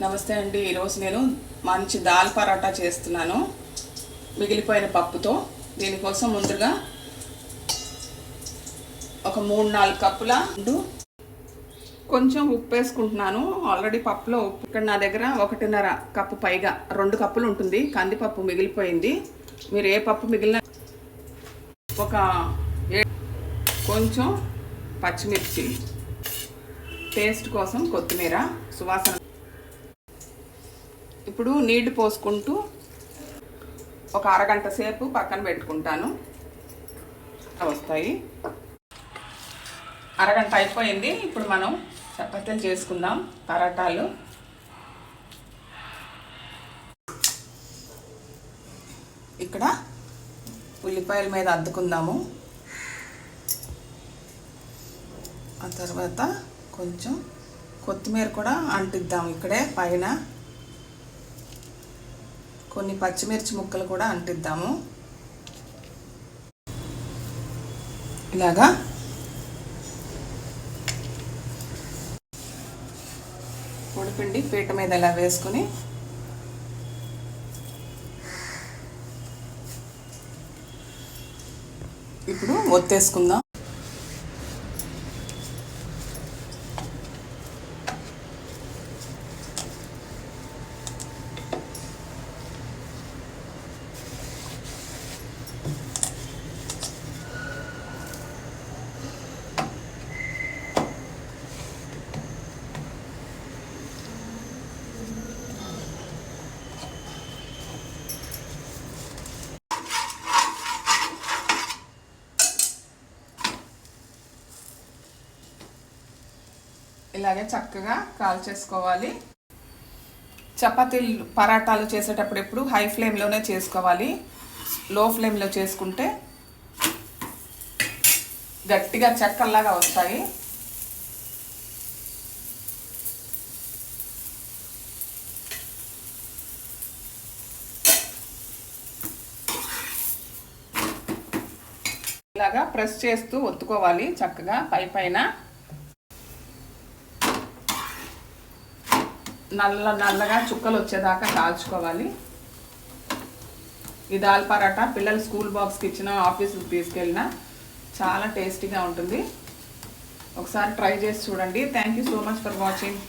నమస్తే అండి. ఈరోజు నేను మంచి దాల్ పరాటా చేస్తున్నాను మిగిలిపోయిన పప్పుతో. దీనికోసం ముందుగా ఒక 3-4 కప్పుల కొంచెం ఉప్పు వేసుకుంటున్నాను. ఆల్రెడీ పప్పులో ఉప్పు ఇక్కడ నా దగ్గర 1.5 కప్పు పైగా 2 కప్పులు ఉంటుంది. కందిపప్పు మిగిలిపోయింది. మీరు ఏ పప్పు మిగిలిన ఒక కొంచెం పచ్చిమిర్చి, టేస్ట్ కోసం కొత్తిమీర, సువాసన. ఇప్పుడు నీళ్లు పోసుకుంటూ ఒక అరగంట సేపు పక్కన పెట్టుకుంటాను. వస్తాయి. అరగంట అయిపోయింది. ఇప్పుడు మనం చపాతీలు చేసుకుందాం. పరాటాలు ఇక్కడ ఉల్లిపాయల మీద అద్దుకుందాము. ఆ తర్వాత కొంచెం కొత్తిమీర కూడా అంటిద్దాం. ఇక్కడే పైన కొన్ని పచ్చిమిర్చి ముక్కలు కూడా అంటిద్దాము. ఇలాగా పొడిపిండి పీట మీద ఇలా వేసుకుని ఇప్పుడు ఒత్తేసుకుందాం. ఇలాగే చక్కగా కాల్చేసుకోవాలి. చపాతీలు పరాటాలు చేసేటప్పుడు ఎప్పుడు హై ఫ్లేమ్లోనే చేసుకోవాలి. లో ఫ్లేమ్లో చేసుకుంటే గట్టిగా చెక్కల్లాగా వస్తాయి. ఇలాగా ప్రెస్ చేస్తూ ఒత్తుకోవాలి చక్కగా పైన. నల్లగా చుక్కలు వచ్చేదాకా కాల్చుకోవాలి. ఈ దాల్ పరాటా పిల్లలు స్కూల్ బాక్స్కి ఇచ్చిన, ఆఫీస్కి తీసుకెళ్ళినా చాలా టేస్టీగా ఉంటుంది. ఒకసారి ట్రై చేసి చూడండి. Thank you so much for watching.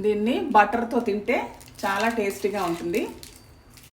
దీన్ని బటర్తో తింటే చాలా టేస్టీగా ఉంటుంది.